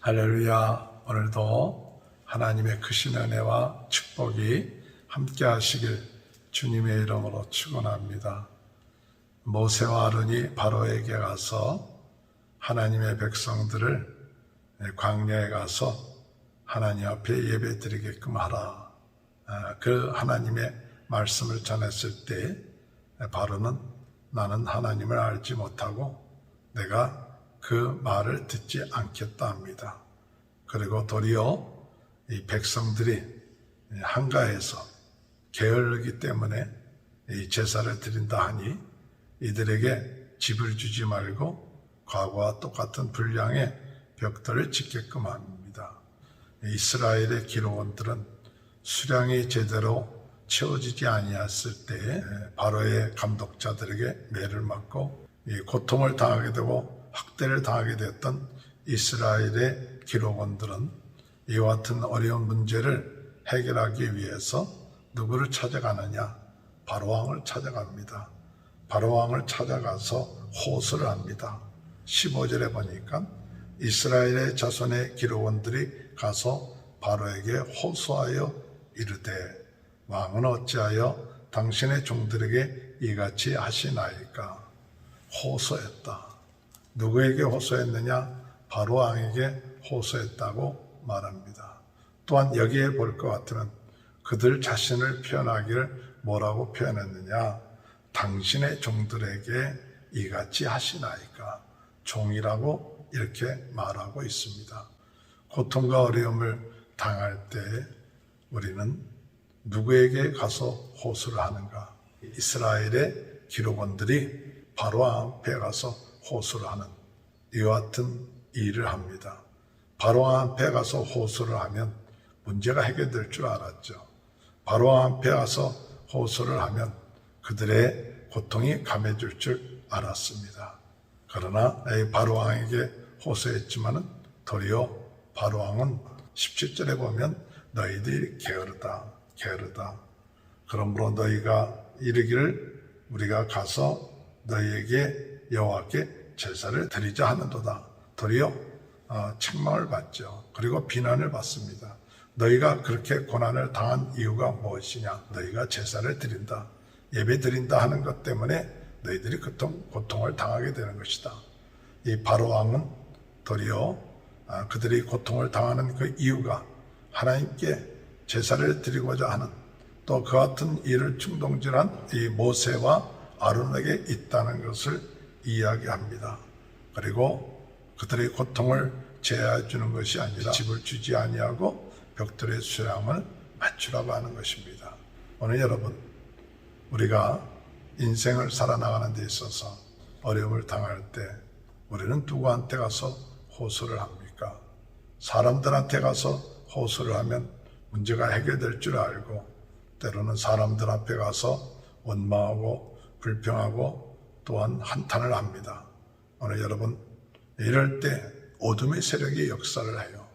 할렐루야. 오늘도 하나님의 크신 은혜와 축복이 함께 하시길 주님의 이름으로 축원합니다. 모세와 아론이 바로에게 가서 하나님의 백성들을 광야에 가서 하나님 앞에 예배드리게끔 하라. 그 하나님의 말씀을 전했을 때 바로는 나는 하나님을 알지 못하고 내가 그 말을 듣지 않겠다 합니다. 그리고 도리어 이 백성들이 한가해서 게으르기 때문에 이 제사를 드린다 하니 이들에게 집을 주지 말고 과거와 똑같은 분량의 벽돌을 짓게끔 합니다. 이스라엘의 기록원들은 수량이 제대로 채워지지 아니했을 때 바로의 감독자들에게 매를 맞고 고통을 당하게 되고 학대를 당하게 되었던 이스라엘의 기록원들은 이와 같은 어려운 문제를 해결하기 위해서 누구를 찾아가느냐? 바로왕을 찾아갑니다. 바로왕을 찾아가서 호소를 합니다. 15절에 보니까 이스라엘의 자손의 기록원들이 가서 바로에게 호소하여 이르되 왕은 어찌하여 당신의 종들에게 이같이 하시나이까? 호소했다. 누구에게 호소했느냐? 바로왕에게 호소했다고 말합니다. 또한 여기에 볼 것 같으면 그들 자신을 표현하기를 뭐라고 표현했느냐? 당신의 종들에게 이같이 하시나이까? 종이라고 이렇게 말하고 있습니다. 고통과 어려움을 당할 때 우리는 누구에게 가서 호소를 하는가? 이스라엘의 기록원들이 바로왕 앞에 가서 호소를 하는 이와 같은 일을 합니다. 바로왕 앞에 가서 호소를 하면 문제가 해결될 줄 알았죠. 바로왕 앞에 가서 호소를 하면 그들의 고통이 감해질 줄 알았습니다. 그러나 바로왕에게 호소했지만은 도리어 바로왕은 17절에 보면 너희들이 게으르다. 그러므로 너희가 이르기를 우리가 가서 너희에게 여호와께 제사를 드리자 하는도다. 도리어 책망을 받죠. 그리고 비난을 받습니다. 너희가 그렇게 고난을 당한 이유가 무엇이냐? 너희가 제사를 드린다, 예배 드린다 하는 것 때문에 너희들이 고통을 당하게 되는 것이다. 이 바로왕은 도리어 그들이 고통을 당하는 그 이유가 하나님께 제사를 드리고자 하는 또 그 같은 일을 충동질한 이 모세와 아론에게 있다는 것을 이야기합니다. 그리고 그들의 고통을 제어해 주는 것이 아니라 집을 주지 아니하고 벽돌의 수량을 맞추라고 하는 것입니다. 오늘 여러분, 우리가 인생을 살아나가는 데 있어서 어려움을 당할 때 우리는 누구한테 가서 호소를 합니까? 사람들한테 가서 호소를 하면 문제가 해결될 줄 알고 때로는 사람들 앞에 가서 원망하고 불평하고 또한 한탄을 합니다. 오늘 여러분, 이럴 때 어둠의 세력이 역사를 해요.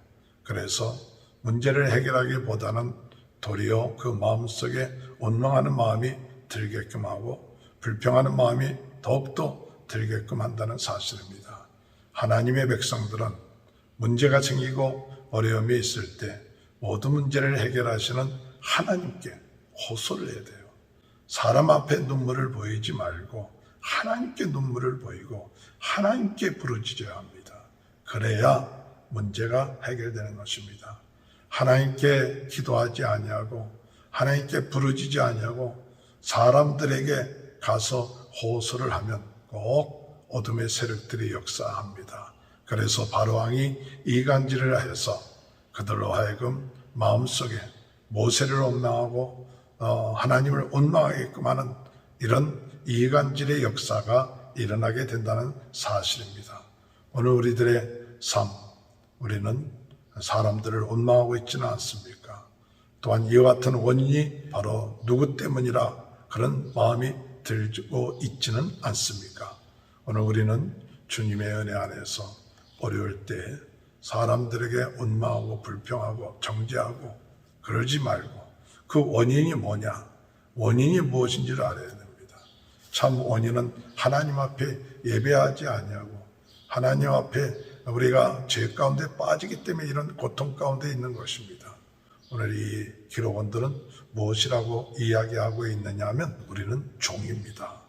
그래서 문제를 해결하기보다는 도리어 그 마음속에 원망하는 마음이 들게끔 하고 불평하는 마음이 더욱더 들게끔 한다는 사실입니다. 하나님의 백성들은 문제가 생기고 어려움이 있을 때 모든 문제를 해결하시는 하나님께 호소를 해야 돼요. 사람 앞에 눈물을 보이지 말고 하나님께 눈물을 보이고 하나님께 부르짖어야 합니다. 그래야 문제가 해결되는 것입니다. 하나님께 기도하지 아니하고 하나님께 부르짖지 아니하고 사람들에게 가서 호소를 하면 꼭 어둠의 세력들이 역사합니다. 그래서 바로왕이 이간질을 해서 그들로 하여금 마음속에 모세를 원망하고 하나님을 원망하게끔 하는 이런 이간질의 역사가 일어나게 된다는 사실입니다. 오늘 우리들의 삶, 우리는 사람들을 원망하고 있지는 않습니까? 또한 이와 같은 원인이 바로 누구 때문이라 그런 마음이 들고 있지는 않습니까? 오늘 우리는 주님의 은혜 안에서 어려울 때 사람들에게 원망하고 불평하고 정죄하고 그러지 말고 그 원인이 뭐냐? 원인이 무엇인지를 알아야 됩니다. 참 원인은 하나님 앞에 예배하지 아니하고 하나님 앞에 우리가 죄 가운데 빠지기 때문에 이런 고통 가운데 있는 것입니다. 오늘 이 기록원들은 무엇이라고 이야기하고 있느냐 하면 우리는 종입니다.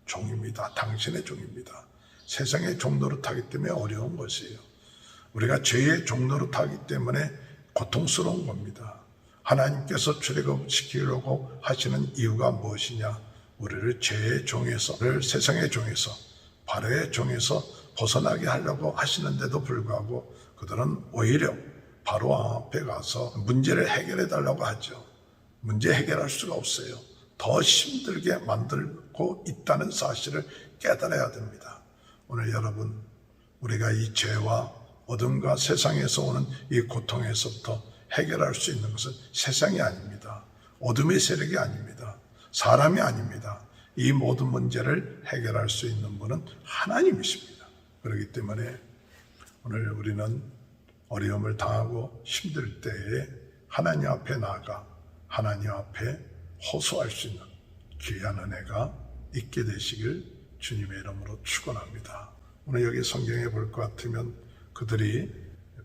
종입니다. 당신의 종입니다. 세상의 종노릇 하기 때문에 어려운 것이에요. 우리가 죄의 종노릇 하기 때문에 고통스러운 겁니다. 하나님께서 출애굽시키려고 하시는 이유가 무엇이냐? 우리를 죄의 종에서, 세상의 종에서, 바로의 종에서 벗어나게 하려고 하시는데도 불구하고 그들은 오히려 바로 앞에 가서 문제를 해결해 달라고 하죠. 문제 해결할 수가 없어요. 더 힘들게 만들고 있다는 사실을 깨달아야 됩니다. 오늘 여러분, 우리가 이 죄와 어둠과 세상에서 오는 이 고통에서부터 해결할 수 있는 것은 세상이 아닙니다. 어둠의 세력이 아닙니다. 사람이 아닙니다. 이 모든 문제를 해결할 수 있는 분은 하나님이십니다. 그렇기 때문에 오늘 우리는 어려움을 당하고 힘들 때에 하나님 앞에 나아가 하나님 앞에 호소할 수 있는 귀한 은혜가 있게 되시길 주님의 이름으로 축원합니다. 오늘 여기 성경에 볼 것 같으면 그들이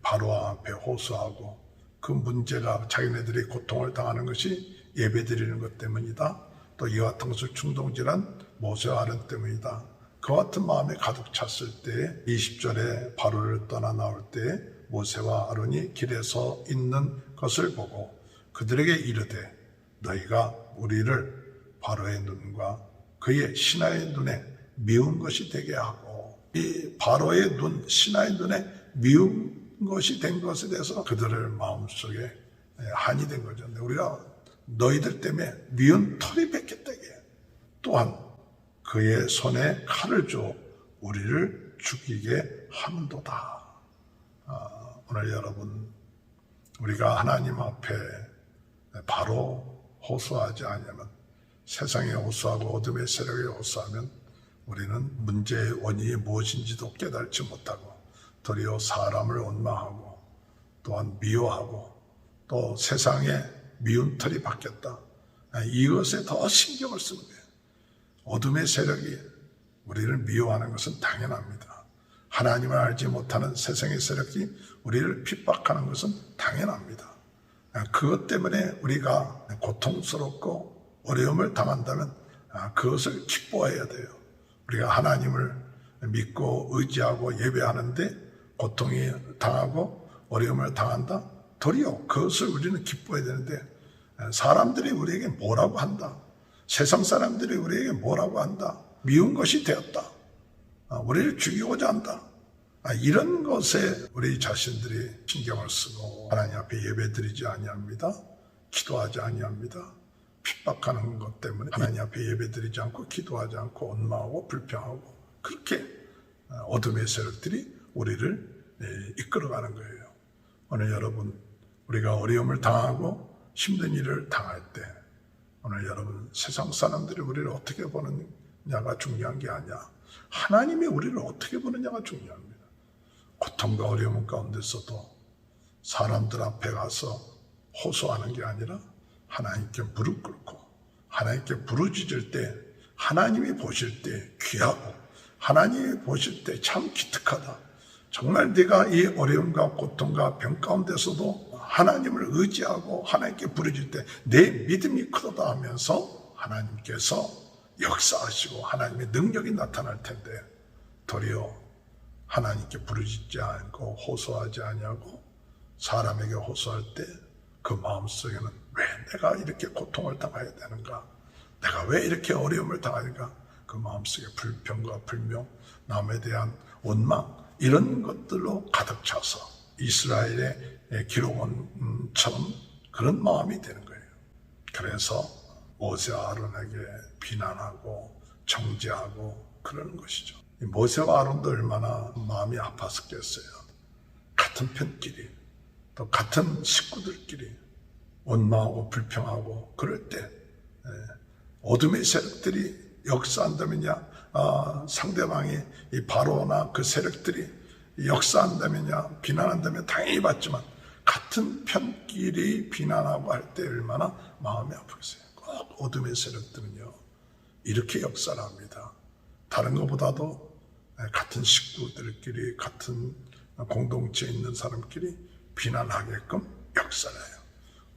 바로 앞에 호소하고 그 문제가 자기네들이 고통을 당하는 것이 예배드리는 것 때문이다. 또 이와 같은 것을 충동질한 모세와 아론 때문이다. 그 같은 마음에 가득 찼을 때 20절에 바로를 떠나 나올 때 모세와 아론이 길에 서 있는 것을 보고 그들에게 이르되 너희가 우리를 바로의 눈과 그의 신하의 눈에 미운 것이 되게 하고, 이 바로의 눈, 신하의 눈에 미운 것이 된 것에 대해서 그들의 마음속에 한이 된 거죠. 우리가 너희들 때문에 미운 털이 뱉겠다게, 또한 그의 손에 칼을 줘 우리를 죽이게 하는도다. 오늘 여러분, 우리가 하나님 앞에 바로 호소하지 않으면, 세상에 호소하고 어둠의 세력에 호소하면 우리는 문제의 원인이 무엇인지도 깨달지 못하고 도리어 사람을 원망하고 또한 미워하고 또 세상에 미운 털이 박혔다. 이것에 더 신경을 쓰는 거예요. 어둠의 세력이 우리를 미워하는 것은 당연합니다. 하나님을 알지 못하는 세상의 세력이 우리를 핍박하는 것은 당연합니다. 그것 때문에 우리가 고통스럽고 어려움을 당한다면 그것을 기뻐해야 돼요. 우리가 하나님을 믿고 의지하고 예배하는데 고통이 당하고 어려움을 당한다? 도리어 그것을 우리는 기뻐해야 되는데 사람들이 우리에게 뭐라고 한다? 세상 사람들이 우리에게 뭐라고 한다? 미운 것이 되었다. 우리를 죽이고자 한다. 이런 것에 우리 자신들이 신경을 쓰고 하나님 앞에 예배드리지 아니합니다. 기도하지 아니합니다. 핍박하는 것 때문에 하나님 앞에 예배드리지 않고 기도하지 않고 원망하고 불평하고 그렇게 어둠의 세력들이 우리를 이끌어가는 거예요. 오늘 여러분, 우리가 어려움을 당하고 힘든 일을 당할 때 오늘 여러분, 세상 사람들이 우리를 어떻게 보느냐가 중요한 게 아니야. 하나님이 우리를 어떻게 보느냐가 중요합니다. 고통과 어려움 가운데서도 사람들 앞에 가서 호소하는 게 아니라 하나님께 무릎 꿇고 하나님께 부르짖을 때 하나님이 보실 때 귀하고 하나님이 보실 때 참 기특하다. 정말 네가 이 어려움과 고통과 병 가운데서도 하나님을 의지하고 하나님께 부르짖을 때 내 믿음이 크도다 하면서 하나님께서 역사하시고 하나님의 능력이 나타날 텐데 도리어 하나님께 부르짖지 않고 호소하지 아니하고 사람에게 호소할 때 그 마음속에는 왜 내가 이렇게 고통을 당해야 되는가? 내가 왜 이렇게 어려움을 당하는가? 그 마음속에 불평과 불명, 남에 대한 원망 이런 것들로 가득 차서 이스라엘의 기록원처럼 그런 마음이 되는 거예요. 그래서 모세와 아론에게 비난하고 정죄하고 그러는 것이죠. 모세와 아론도 얼마나 마음이 아팠었겠어요. 같은 편끼리 또 같은 식구들끼리 원망하고 불평하고 그럴 때 어둠의 세력들이 역사한다면야 상대방이 이 바로나 그 세력들이 역사한다면야 비난한다면 당연히 받지만 같은 편끼리 비난하고 할 때 얼마나 마음이 아프겠어요. 꼭 어둠의 세력들은요 이렇게 역사를 합니다. 다른 것보다도 같은 식구들끼리 같은 공동체에 있는 사람끼리 비난하게끔 역사해요.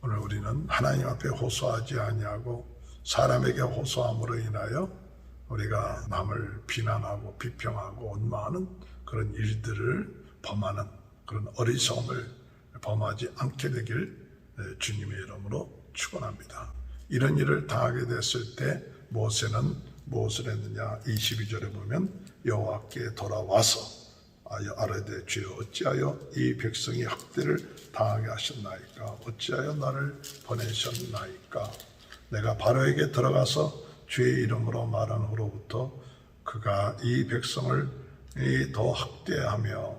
오늘 우리는 하나님 앞에 호소하지 아니하고 사람에게 호소함으로 인하여 우리가 남을 비난하고 비평하고 원망하는 그런 일들을 범하는 그런 어리석음을 범하지 않게 되길 주님의 이름으로 축원합니다. 이런 일을 당하게 됐을 때 모세는 무엇을 했느냐? 22절에 보면 여호와께 돌아와서 아뢰되 주여 어찌하여 이 백성이 학대를 당하게 하셨나이까? 어찌하여 나를 보내셨나이까? 내가 바로에게 들어가서 주의 이름으로 말한 후로부터 그가 이 백성을 더 학대하며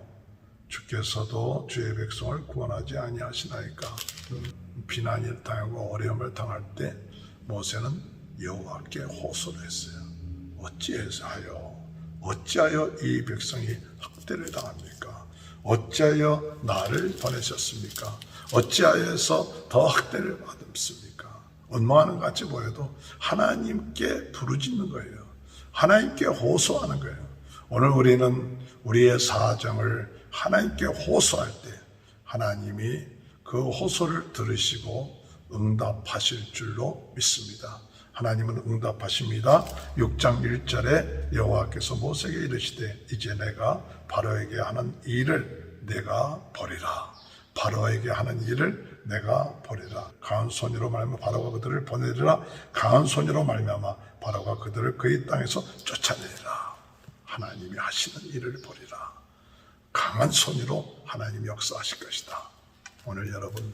주께서도 주의 백성을 구원하지 아니하시나이까? 비난을 당하고 어려움을 당할 때 모세는 여호와께 호소를 했어요. 어찌하여 이 백성이 학대를 당합니까? 어찌하여 나를 보내셨습니까? 어찌하여서 더 학대를 받습니까? 원망하는 것 같이 보여도 하나님께 부르짖는 거예요. 하나님께 호소하는 거예요. 오늘 우리는 우리의 사정을 하나님께 호소할 때 하나님이 그 호소를 들으시고 응답하실 줄로 믿습니다. 하나님은 응답하십니다. 6장 1절에 여호와께서 모세에게 이르시되 이제 내가 바로에게 하는 일을 내가 보리라. 바로에게 하는 일을 내가 보리라. 강한 손으로 말미암아 바로가 그들을 보내리라. 강한 손으로 말미암아 바로가 그들을 그의 땅에서 쫓아내리라. 하나님이 하시는 일을 보리라. 강한 손으로 하나님이 역사하실 것이다. 오늘 여러분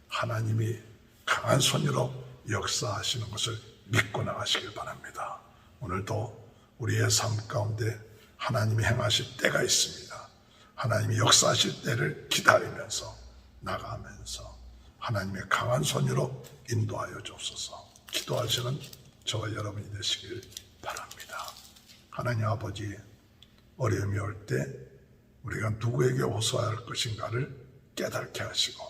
하나님이 강한 손으로 역사하시는 것을 믿고 나가시길 바랍니다. 오늘도 우리의 삶 가운데 하나님이 행하실 때가 있습니다. 하나님이 역사하실 때를 기다리면서 나가면서 하나님의 강한 손으로 인도하여 주옵소서. 기도하시는 저와 여러분이 되시길 바랍니다. 하나님 아버지, 어려움이 올 때 우리가 누구에게 호소할 것인가를 깨닫게 하시고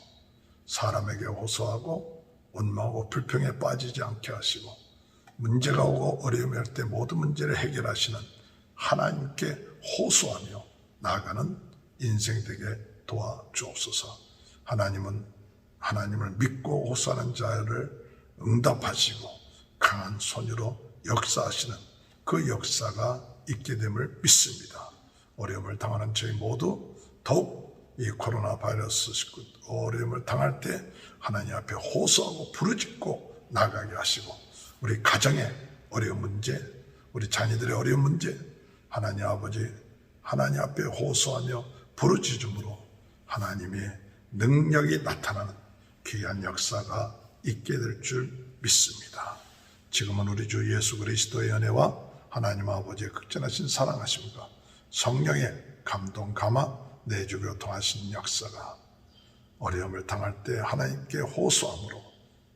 사람에게 호소하고 원망하고 불평에 빠지지 않게 하시고 문제가 오고 어려움이 올 때 모든 문제를 해결하시는 하나님께 호소하며 나아가는 인생 되게 도와주옵소서. 하나님은 하나님을 믿고 호소하는 자를 응답하시고 강한 손으로 역사하시는 그 역사가 있게 됨을 믿습니다. 어려움을 당하는 저희 모두 더욱 이 코로나 바이러스 어려움을 당할 때 하나님 앞에 호소하고 부르짖고 나가게 하시고 우리 가정의 어려운 문제, 우리 자녀들의 어려운 문제 하나님 아버지 하나님 앞에 호소하며 부르짖음으로 하나님의 능력이 나타나는 귀한 역사가 있게 될 줄 믿습니다. 지금은 우리 주 예수 그리스도의 은혜와 하나님 아버지의 극진하신 사랑하심과 성령의 감동 감화 내주 교통하신 역사가 어려움을 당할 때 하나님께 호소함으로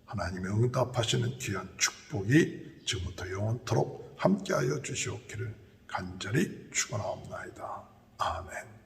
하나님의 응답하시는 귀한 축복이 지금부터 영원토록 함께하여 주시옵기를 간절히 축원하옵나이다. 아멘.